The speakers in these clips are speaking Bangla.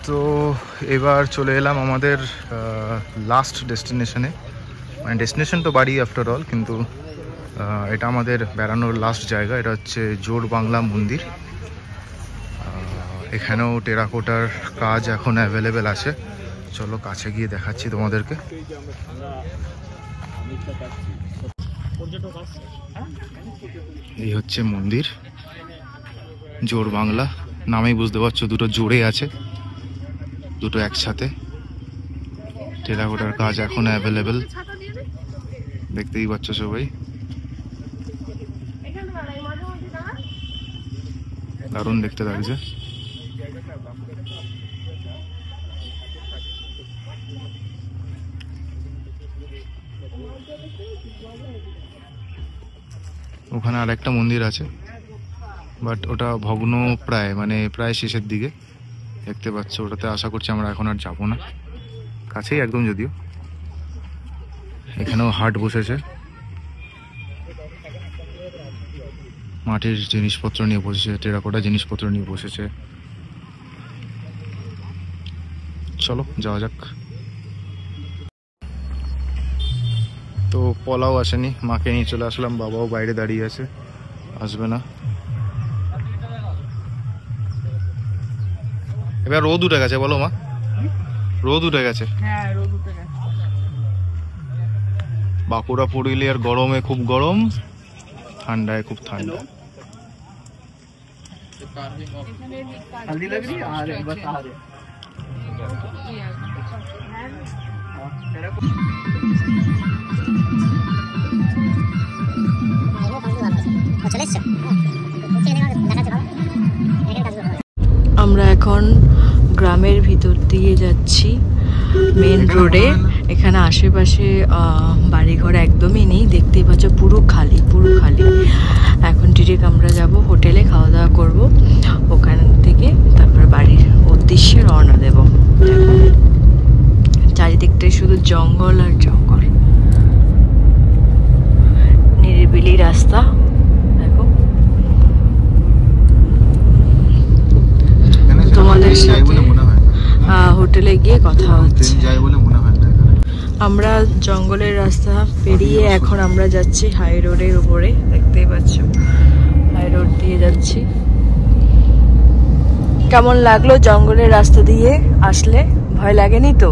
তো এবার চলে এলাম আমাদের লাস্ট ডেস্টিনেশনে, মানে ডেস্টিনেশন তো বাড়ি আফটার অল, কিন্তু এটা আমাদের বেড়ানোর লাস্ট জায়গা। এটা হচ্ছে জোড় বাংলা মন্দির। এখানেও টেরাকোটার কাজ এখন অ্যাভেলেবেল আছে। চলো কাছে গিয়ে দেখাচ্ছি তোমাদেরকে। এই হচ্ছে মন্দির, জোড় বাংলা নামেই বুঝতে পারছো, দুটো জোড়ে আছে, দুটো একসাথে। টেরাকোটার কাজ এখন অ্যাভেলেবেল, দেখতেই পাচ্ছ সবাই। দারুণ দেখতে লাগছে। ওখানে আর একটা মন্দির আছে, বাট ওটা ভগ্ন প্রায়, মানে প্রায় শেষের দিকে দেখতে পাচ্ছ। ওটাতে আশা করছি আমরা এখন আর যাবো না, কাছেই একদম যদিও। এখানেও হাট বসেছে, মাটির জিনিসপত্র নিয়ে বসেছে, টেরাকোটা জিনিসপত্র নিয়ে বসেছে। চলো যাওয়া যাক। তো পলাও আসেনি, মাকে নিয়ে চলে আসলাম। বাবাও বাইরে দাঁড়িয়ে আছে, আসবে না। এবার রোদ উঠে গেছে, বলো মা, রোদ উঠে গেছে। বাঁকুড়া পুরুলিয়ার গরমে খুব গরম, ঠান্ডায় খুব ঠান্ডা। আমরা এখন গ্রামের ভিতর দিয়ে যাচ্ছি, মেন রোডে। এখানে আশেপাশে বাড়িঘর একদমই নেই, দেখতেই পাচ্ছ, পুরো খালি, পুরো খালি। এখন ডিরেক্ট আমরা যাব হোটেলে, খাওয়া দাওয়া করবো, ওখান থেকে তারপর বাড়ির উদ্দেশ্যে রওনা দেব। চারিদিকটাই শুধু জঙ্গল আর জঙ্গল, নিরিবিলি রাস্তা। দেখো তোমাদের সাথে হোটেলে গিয়ে কথা হচ্ছে। আমরা জঙ্গলের রাস্তা পেরিয়ে এখন আমরা যাচ্ছি হাই রোডের উপরে, দেখতেই পাচ্ছ, হাই রোড দিয়ে যাচ্ছি। কেমন লাগলো জঙ্গলের রাস্তা দিয়ে আসলে? ভয় লাগেনি তো?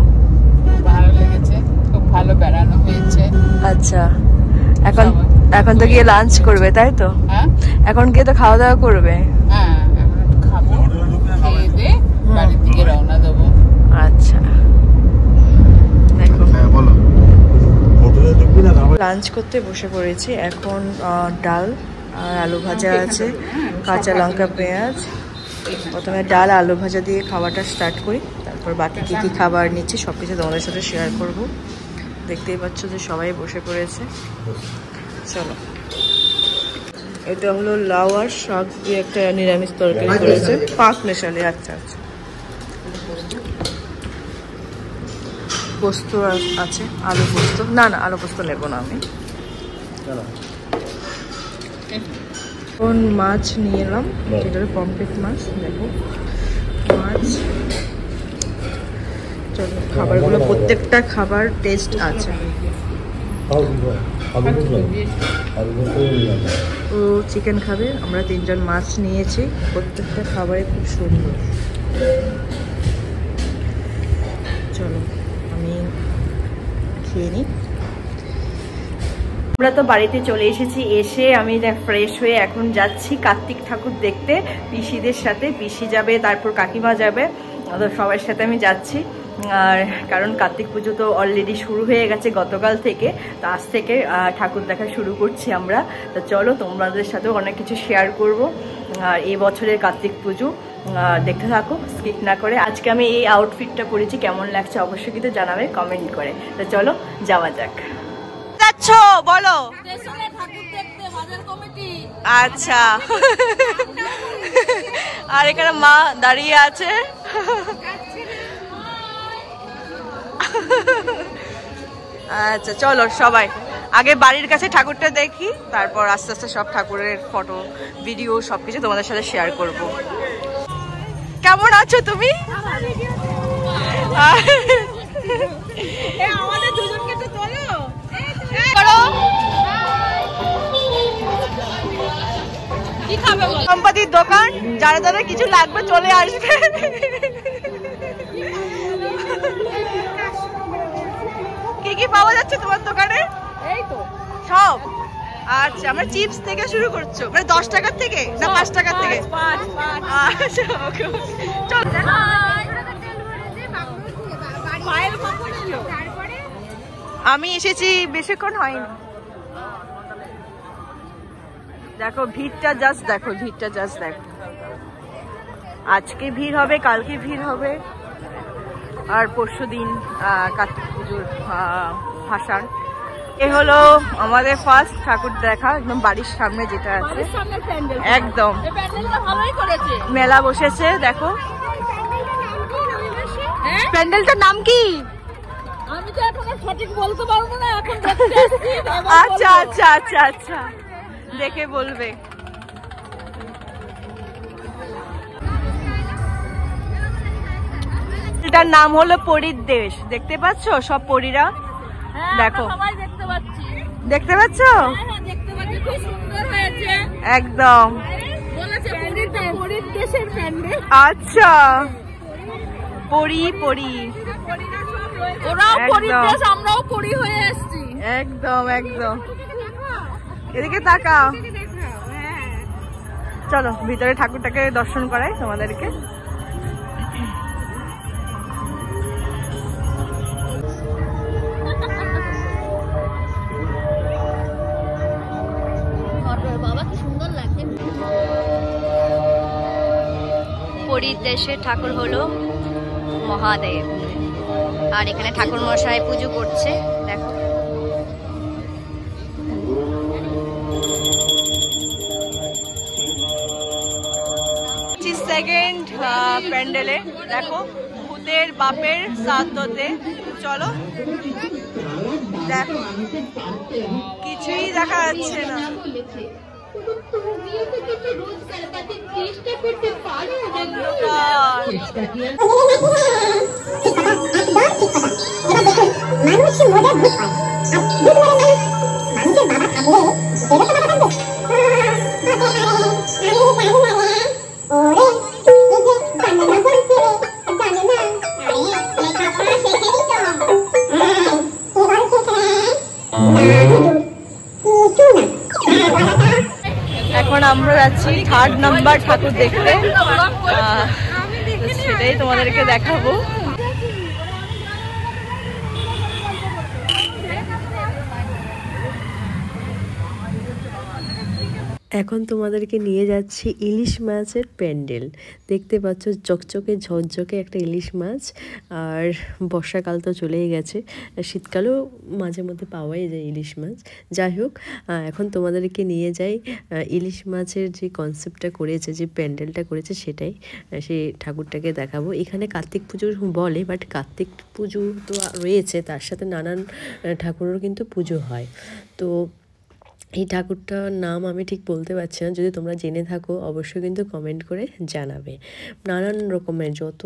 ভালো লেগেছে, খুব ভালো বেড়ানো হয়েছে। আচ্ছা, এখন তো গিয়ে লাঞ্চ করবে, তাই তো? এখন গিয়ে তো খাওয়া দাওয়া করবে? হ্যাঁ, এখন একটু খাবো, খেয়ে দিয়ে বাড়ির দিকে রওনা দেবো। আচ্ছা, দেখো লাঞ্চ করতে বসে পড়েছি। এখন ডাল আর আলু ভাজা আছে, কাঁচা লঙ্কা, পেঁয়াজ। প্রথমে ডাল আলু ভাজা দিয়ে খাওয়াটা স্টার্ট করি, তারপর বাকি কী কী খাবার নিচ্ছি সব কিছু তোমাদের সাথে শেয়ার করব। দেখতেই পাচ্ছ যে সবাই বসে পড়েছে। চলো, এটা হলো লাউ আর শাক দিয়ে একটা নিরামিষ তরকারি করেছে, পাঁচ মেশালি। আচ্ছা আচ্ছা, পোস্ত আছে, আলু পোস্ত। না না, আলু পোস্ত নেবো না আমি। এখন মাছ নিয়ে এলাম, যেটা পমফ্রেট মাছ। দেখো মাছ। চলো, খাবারগুলো প্রত্যেকটা খাবার টেস্ট আছে। ও চিকেন খাবে, আমরা তিনজন মাছ নিয়েছি। প্রত্যেকটা খাবারে খুব সুন্দর। চলো আমি খেয়ে নিই। আমরা তো বাড়িতে চলে এসেছি, এসে আমি ফ্রেশ হয়ে এখন যাচ্ছি কার্তিক ঠাকুর দেখতে পিসিদের সাথে। পিসি যাবে, তারপর কাকিমা যাবে, সবার সাথে আমি যাচ্ছি। আর কারণ কার্তিক পুজো তো অলরেডি শুরু হয়ে গেছে গতকাল থেকে, তো আজ থেকে ঠাকুর দেখা শুরু করছি আমরা। তো চলো তোমাদের সাথেও অনেক কিছু শেয়ার করব। আর এই বছরের কার্তিক পুজো দেখতে থাকো, স্কিপ না করে। আজকে আমি এই আউটফিটটা পরেছি, কেমন লাগছে অবশ্যই কিন্তু জানাবে কমেন্ট করে। তো চলো যাওয়া যাক। যাচ্ছ বলো? আচ্ছা, আর এখানে মা দাঁড়িয়ে আছে। আচ্ছা চলো সবাই আগে বাড়ির কাছে ঠাকুরটা দেখি, তারপর আস্তে আস্তে সব ঠাকুরের ফটো ভিডিও সবকিছু তোমাদের সাথে শেয়ার করব। কেমন আছো তুমি? আমাদের দুজনকে তো তোলো করো। কি খাবে বল? সম্পত্তির দোকান, যারা যারা কিছু লাগবে চলে আসবে। কি কি পাওয়া যাচ্ছে তোমার দোকানে? এই তো সব। আচ্ছা, আমরা চিপস থেকে শুরু করছো, মানে 10 টাকার থেকে না 5 টাকার থেকে? আচ্ছা, ওকে চল। আমি এসেছি বেশিক্ষণ হয়নি। দেখো ভিড়টা জাস্ট দেখো, ভিড়টা জাস্ট দেখো। আজকে ভিড় হবে, কালকে ভিড় হবে, আর পরশুদিন কার্তিক পুজোর ভাসান। এ হলো আমাদের ফার্স্ট ঠাকুর দেখা, একদম বাড়ির সামনে যেটা আছে একদম। মেলা বসেছে দেখো। প্যান্ডেলটার নাম কি? আমি তো এখন সঠিক বলতে পারবো না, এখন আচ্ছা আচ্ছা আচ্ছা আচ্ছা, দেখে বলবে। এটার নাম হলো পরীর দেশ। দেখতে পাচ্ছ সব পরীরা, দেখো দেখতে পাচ্ছ একদম। আচ্ছা, পরী পরী, ওরাও পরীর দেশ, আমরাও পরী হয়ে এসেছি। একদম একদম। এদিকে তাকাও। চলো ভিতরে ঠাকুরটাকে দর্শন করাই তোমাদেরকে। পরীর দেশের ঠাকুর হলো মহাদেব, আর এখানে ঠাকুর মশাই পুজো করছে দেখো। সেকেন্ড প্যান্ডেলে দেখো ভূতের বাপের শ্রাদ্ধতে। চলো দেখো, কিছুই দেখা যাচ্ছে না। এখন আমরা যাচ্ছি 3rd নাম্বার ঠাকুর দেখতে, সেটাই তোমাদেরকে দেখাবো। এখন তোমাদেরকে নিয়ে যাচ্ছি ইলিশ মাছের প্যান্ডেল। দেখতে পাচ্ছ চকচকে ঝকঝকে একটা ইলিশ মাছ। আর বর্ষাকাল তো চলেই গেছে, শীতকালেও মাঝে মধ্যে পাওয়াই যায় ইলিশ মাছ। যাই হোক, এখন তোমাদেরকে নিয়ে যাই ইলিশ মাছের যে কনসেপ্টটা করেছে, যে প্যান্ডেলটা করেছে, সেটাই সেই ঠাকুরটাকে দেখাবো। এখানে কার্তিক পুজো বলে, বাট কার্তিক পুজো তো রয়েছে, তার সাথে নানান ঠাকুরেরও কিন্তু পুজো হয়। তো এই ঠাকুরটার নাম আমি ঠিক বলতে পারছি না, যদি তোমরা জেনে থাকো অবশ্যই কিন্তু কমেন্ট করে জানাবে। নানান রকমের যত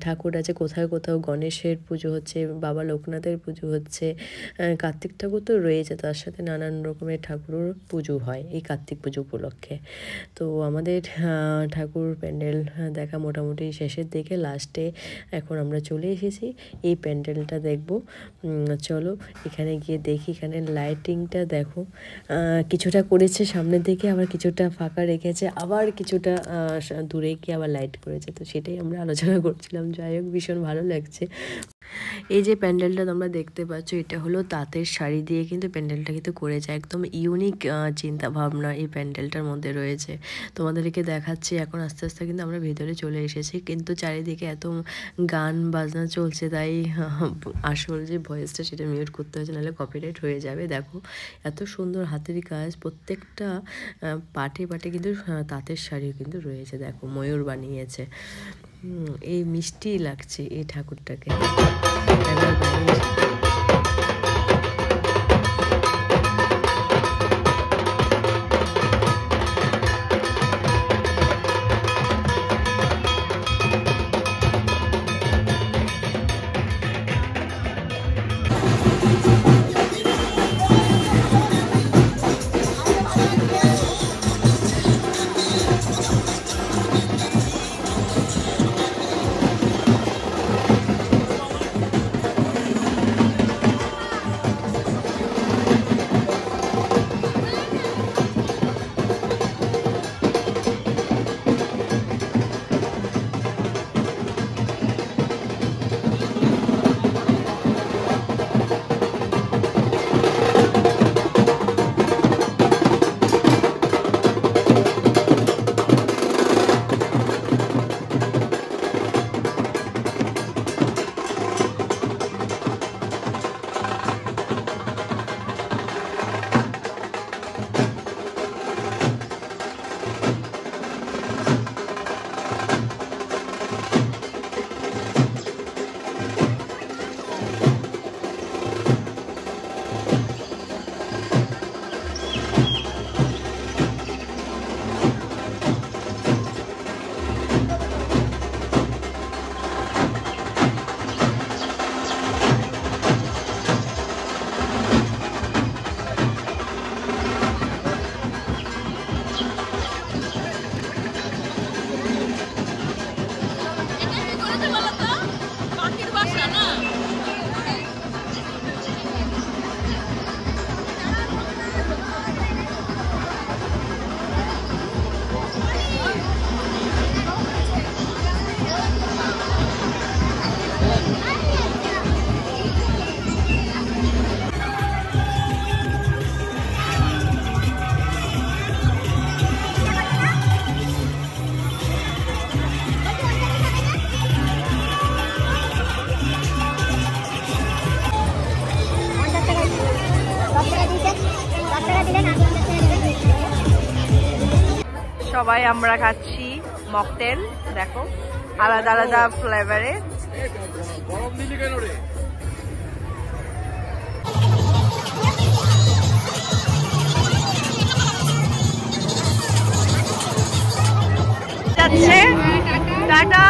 ঠাকুর আছে, কোথাও কোথাও গণেশের পুজো হচ্ছে, বাবা লোকনাথের পুজো হচ্ছে, কার্তিক ঠাকুর তো রয়েছে, তার সাথে নানান রকমের ঠাকুরের পুজো হয় এই কার্তিক পুজো উপলক্ষে। তো আমাদের ঠাকুর প্যান্ডেল দেখা মোটামুটি শেষের দিকে, লাস্টে এখন আমরা চলে এসেছি এই প্যান্ডেলটা দেখব। চলো এখানে গিয়ে দেখি, এখানে লাইটিংটা দেখো, কিছুটা করেছে সামনের দিকে, আবার কিছুটা ফাঁকা রেখেছে, আবার কিছুটা দূরে গিয়ে আবার লাইট করেছে। তো সেটাই আমরা আলোচনা করছিলাম। যাই হোক, ভীষণ ভালো লাগছে। এই যে প্যান্ডেলটা তোমরা দেখতে পাচ্ছ, এটা হলো তাঁতের শাড়ি দিয়ে কিন্তু প্যান্ডেলটা কিন্তু করেছে। একদম ইউনিক চিন্তা ভাবনা এই প্যান্ডেলটার মধ্যে রয়েছে। তোমাদেরকে দেখাচ্ছি। এখন আস্তে আস্তে কিন্তু আমরা ভেতরে চলে এসেছি, কিন্তু চারিদিকে এত গান বাজনা চলছে, তাই আসল যে ভয়েসটা সেটা মিউট করতে হয়েছে, নাহলে কপিরাইট হয়ে যাবে। দেখো এত সুন্দর হাতের কাজ, প্রত্যেকটা পাটে পাটে কিন্তু তাঁতের শাড়িও কিন্তু রয়েছে। দেখো ময়ূর বানিয়েছে। এই মিষ্টি লাগছে এই ঠাকুরটাকে। সবাই আমরা খাচ্ছি মকটেল, দেখো আলাদা আলাদা ফ্লেভারে। যাচ্ছে টাটা।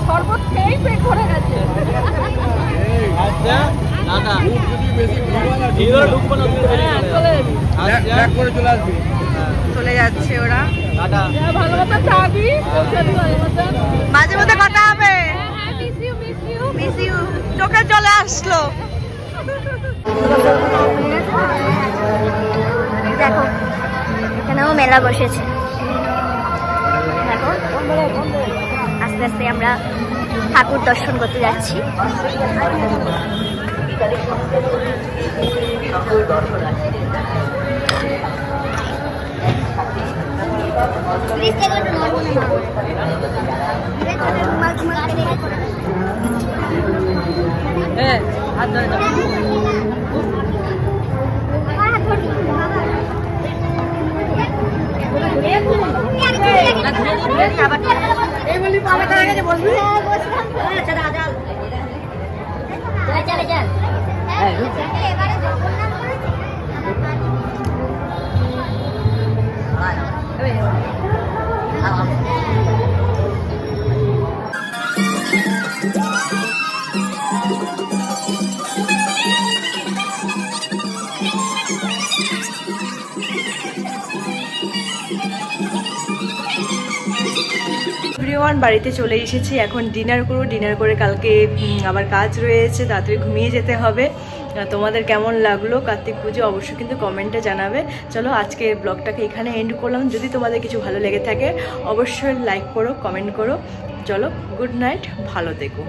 শরবত খেয়েই পেট ভরে গেছে। চলে যাচ্ছে ওরা, মাঝে মধ্যে কথা হবে। চোখে চলে আসলো। দেখো এখানেও মেলা বসেছে, দেখো আস্তে আস্তে আমরা ঠাকুর দর্শন করতে যাচ্ছি। বাড়িতে চলে এসেছি, এখন ডিনার করবো। ডিনার করে কালকে আবার কাজ রয়েছে, তাড়াতাড়ি ঘুমিয়ে যেতে হবে। তোমাদের কেমন লাগলো কার্তিক পুজো অবশ্যই কিন্তু কমেন্টে জানাবে। চলো আজকে ব্লগটাকে এখানে এন্ড করলাম। যদি তোমাদের কিছু ভালো লেগে থাকে অবশ্যই লাইক করো, কমেন্ট করো। চলো গুড নাইট, ভালো থেকো।